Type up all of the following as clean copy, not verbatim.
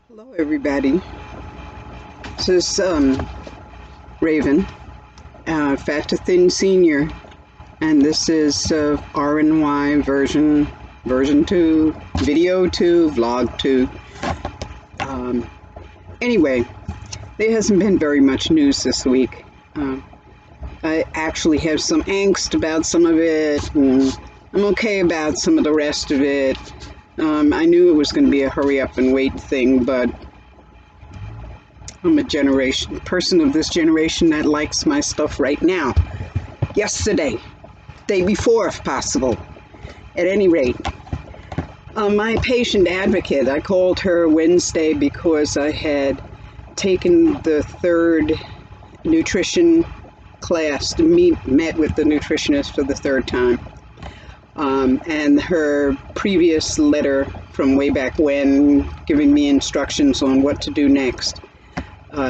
Hello, everybody. This is Raven, Fat to Thin Senior, and this is Roux-en-Y version 2, video 2, vlog 2. Anyway, there hasn't been very much news this week. I actually have some angst about some of it, and I'm okay about some of the rest of it. I knew it was going to be a hurry up and wait thing, but I'm a person of this generation that likes my stuff right now. Yesterday, day before if possible. At any rate, my patient advocate, I called her Wednesday because I had taken the third nutrition class to met with the nutritionist for the third time. And her previous letter from way back when, giving me instructions on what to do next,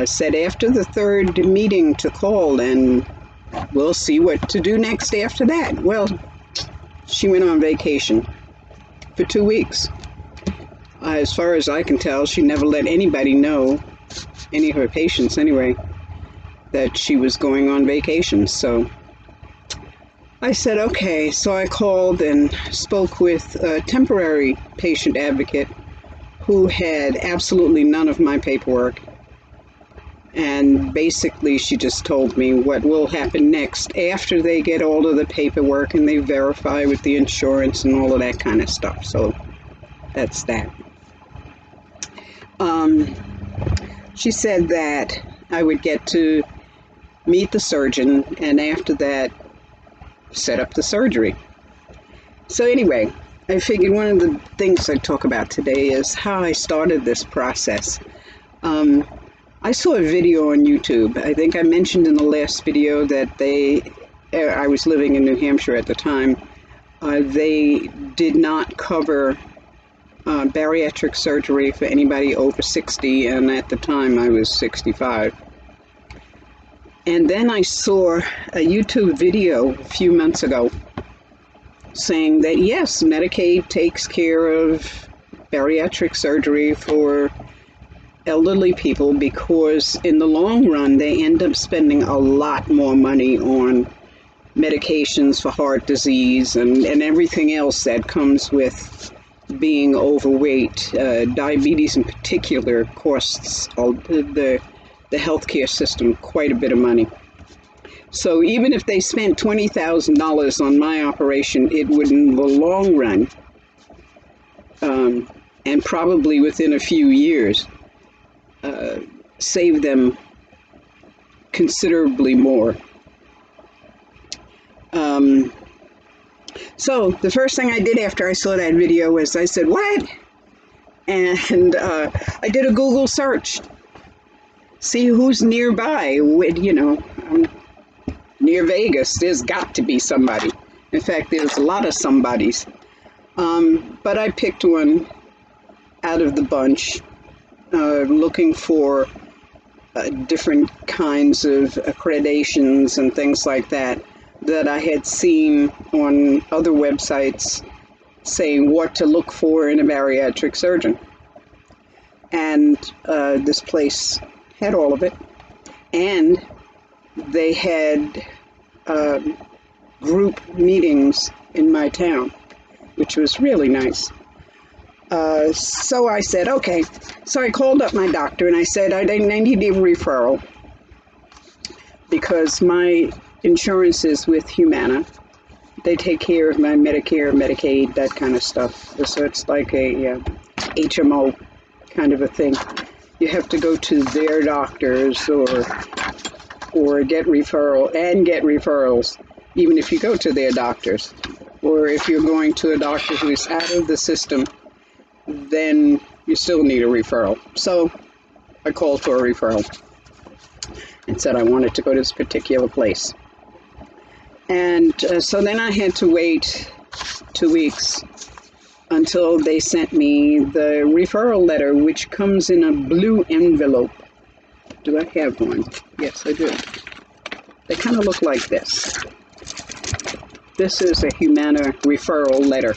said after the third meeting to call and we'll see what to do next after that. Well, she went on vacation for 2 weeks. As far as I can tell, she never let anybody know, any of her patients anyway, that she was going on vacation. So I said, okay. So I called and spoke with a temporary patient advocate who had absolutely none of my paperwork. And basically, she just told me what will happen next after they get all of the paperwork and they verify with the insurance and all of that kind of stuff. So that's that. She said that I would get to meet the surgeon and after that, set up the surgery. So anyway, I figured one of the things I talk about today is how I started this process. I saw a video on YouTube. I think I mentioned in the last video that I was living in New Hampshire at the time. They did not cover bariatric surgery for anybody over 60, and at the time I was 65. And then I saw a YouTube video a few months ago saying that yes, Medicaid takes care of bariatric surgery for elderly people because in the long run they end up spending a lot more money on medications for heart disease and everything else that comes with being overweight. Diabetes in particular costs the healthcare system quite a bit of money. So even if they spent $20,000 on my operation, it would in the long run, and probably within a few years, save them considerably more. So the first thing I did after I saw that video was I said, what? And I did a Google search. See who's nearby. You know, near Vegas, there's got to be somebody. In fact, there's a lot of somebodies. But I picked one out of the bunch, looking for different kinds of accreditations and things like that I had seen on other websites saying what to look for in a bariatric surgeon. And this place had all of it, and they had group meetings in my town, which was really nice. So I said, okay. So I called up my doctor and I said, I need a referral because my insurance is with Humana. They take care of my Medicare, Medicaid, that kind of stuff. So it's like a HMO kind of a thing. You have to go to their doctors or get referrals, even if you go to their doctors. Or if you're going to a doctor who is out of the system, then you still need a referral. So I called for a referral and said I wanted to go to this particular place. And so then I had to wait 2 weeks until they sent me the referral letter, which comes in a blue envelope. Do I have one? Yes, I do. They kind of look like this. This is a Humana referral letter.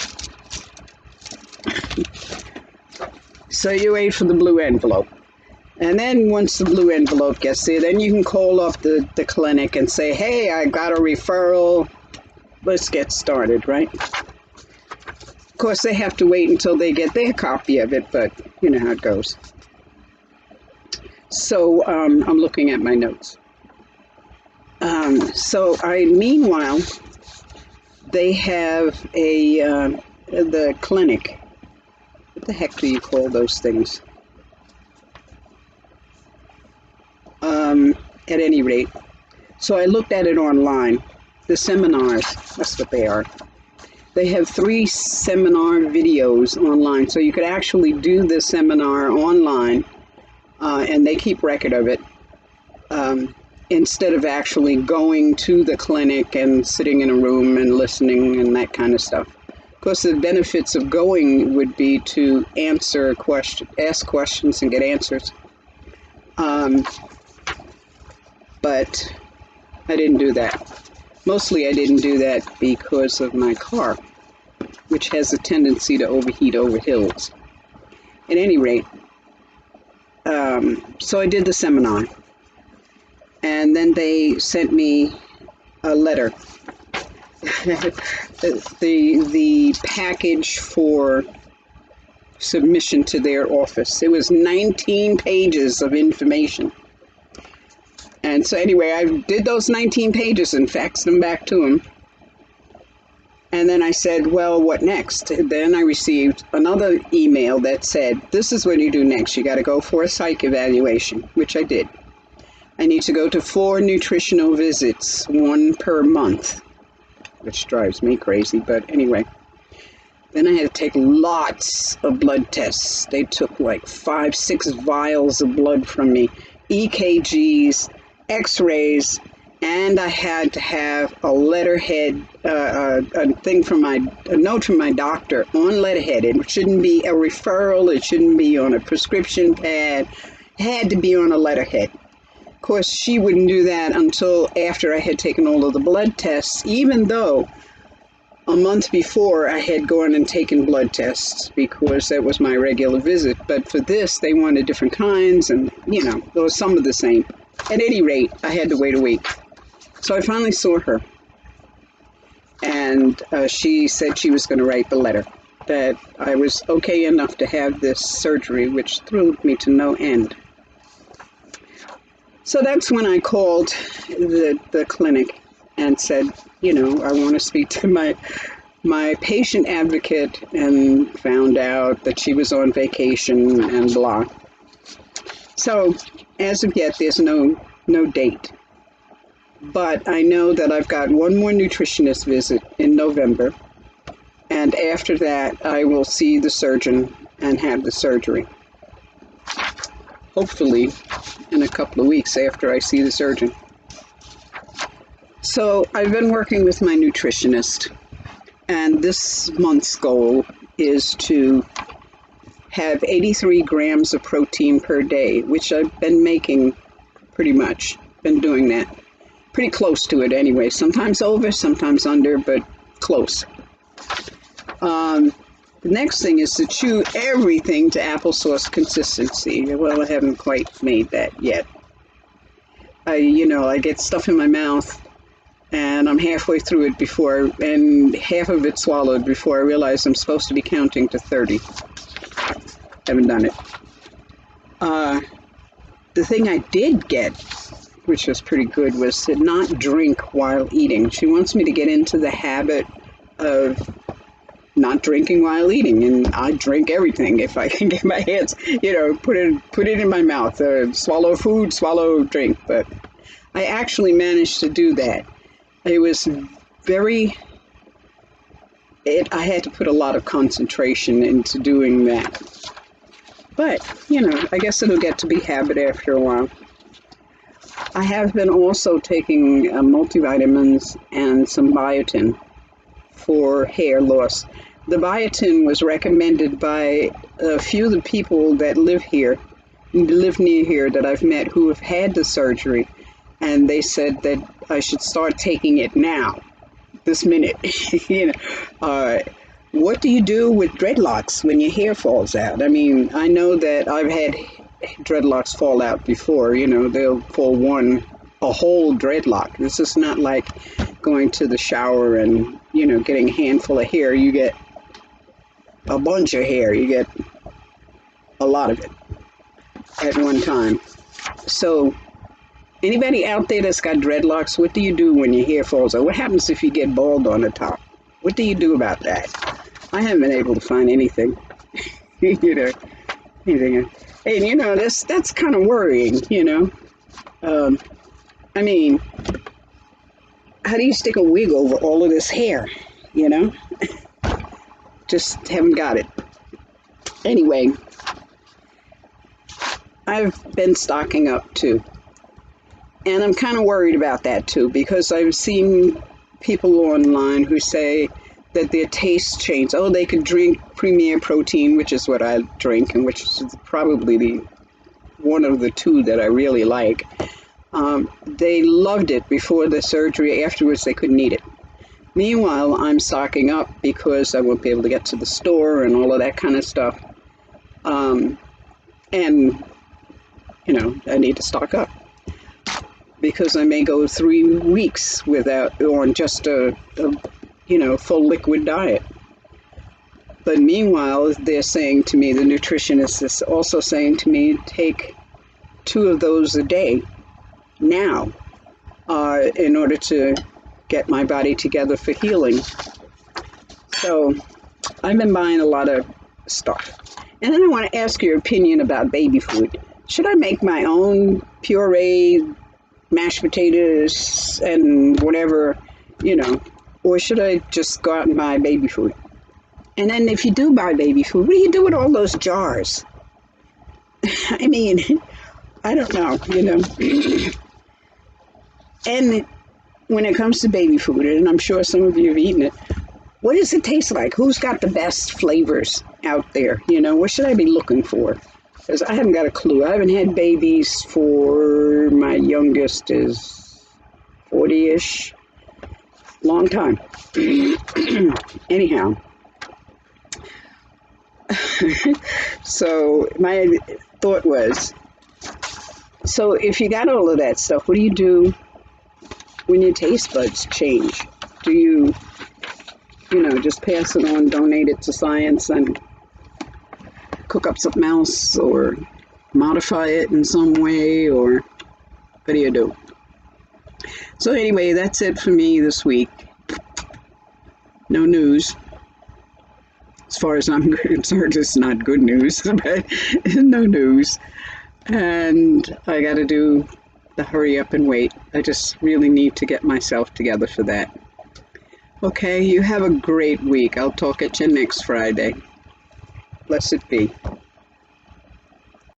So you wait for the blue envelope. And then once the blue envelope gets there, then you can call up the clinic and say, hey, I got a referral. Let's get started, right? Of course, they have to wait until they get their copy of it, but you know how it goes. So I'm looking at my notes. Meanwhile, they have the clinic. What the heck do you call those things? At any rate, so I looked at it online. The seminars, that's what they are. They have 3 seminar videos online, so you could actually do the seminar online, and they keep record of it, instead of actually going to the clinic and sitting in a room and listening and that kind of stuff. Of course, the benefits of going would be to ask questions and get answers. But I didn't do that. Mostly I didn't do that because of my car, which has a tendency to overheat over hills. At any rate, so I did the seminar. And then they sent me a letter. the package for submission to their office. It was 19 pages of information. And so anyway, I did those 19 pages and faxed them back to him. And then I said, well, what next? Then I received another email that said, this is what you do next. You got to go for a psych evaluation, which I did. I need to go to 4 nutritional visits, 1 per month, which drives me crazy. But anyway, then I had to take lots of blood tests. They took like 5-6 vials of blood from me, EKGs, X-rays, and I had to have a letterhead, a note from my doctor on letterhead. It shouldn't be a referral. It shouldn't be on a prescription pad. It had to be on a letterhead. Of course, she wouldn't do that until after I had taken all of the blood tests, even though a month before I had gone and taken blood tests because that was my regular visit. But for this, they wanted different kinds, and, you know, there was some of the same. At any rate, I had to wait a week. So I finally saw her, and she said she was going to write the letter, that I was okay enough to have this surgery, which thrilled me to no end. So that's when I called the clinic and said, you know, I want to speak to my patient advocate, and found out that she was on vacation and blah. So as of yet, there's no date. But I know that I've got 1 more nutritionist visit in November, and after that I will see the surgeon and have the surgery. Hopefully in a couple of weeks after I see the surgeon. So I've been working with my nutritionist, and this month's goal is to have 83 grams of protein per day, which I've been making pretty much, been doing that. Pretty close to it anyway, sometimes over, sometimes under, but close. The next thing is to chew everything to applesauce consistency. Well, I haven't quite made that yet. I get stuff in my mouth, and I'm halfway through it and half of it swallowed before I realize I'm supposed to be counting to 30. Haven't done it. The thing I did get, which was pretty good, was to not drink while eating. She wants me to get into the habit of not drinking while eating, and I drink everything if I can get my hands, put it in my mouth, swallow food, swallow drink. But I actually managed to do that. It was I had to put a lot of concentration into doing that. But, I guess it'll get to be habit after a while. I have been also taking multivitamins and some biotin for hair loss. The biotin was recommended by a few of the people that live near here that I've met who have had the surgery, and they said that I should start taking it now, this minute. What do you do with dreadlocks when your hair falls out? I mean, I know that I've had dreadlocks fall out before. You know, they'll fall a whole dreadlock. This is not like going to the shower and, you know, getting a handful of hair. You get a bunch of hair. You get a lot of it at one time. So anybody out there that's got dreadlocks, what do you do when your hair falls out? What happens if you get bald on the top? What do you do about that? I haven't been able to find anything, you know, anything. And, you know, that's kind of worrying, you know. I mean, how do you stick a wig over all of this hair, you know? Just haven't got it. Anyway, I've been stocking up too. And I'm kind of worried about that too, because I've seen people online who say that their tastes change. Oh, they could drink Premier Protein, which is what I drink, and which is probably one of the two that I really like. They loved it before the surgery. Afterwards, they couldn't eat it. Meanwhile, I'm stocking up because I won't be able to get to the store and all of that kind of stuff. And, you know, I need to stock up, because I may go 3 weeks without, on just a you know, full liquid diet. But meanwhile, they're saying to me, the nutritionist is also saying to me, take 2 of those a day now, in order to get my body together for healing. So I've been buying a lot of stuff. And then I want to ask your opinion about baby food. Should I make my own puree, mashed potatoes and whatever, you know, or should I just go out and buy baby food? And then if you do buy baby food, what do you do with all those jars? I mean, I don't know, you know. And when it comes to baby food, and I'm sure some of you have eaten it, what does it taste like? Who's got the best flavors out there? You know, what should I be looking for? Because I haven't got a clue. I haven't had babies for, my youngest is 40-ish. Long time. Anyhow. So my thought was, so if you got all of that stuff, what do you do when your taste buds change? Do you know, just pass it on, donate it to science and cook up something else, or modify it in some way, or what do you do? So anyway, that's it for me this week. No news. As far as I'm concerned, it's not good news, but no news. And I got to do the hurry up and wait. I just really need to get myself together for that. Okay, you have a great week. I'll talk at you next Friday. Blessed be.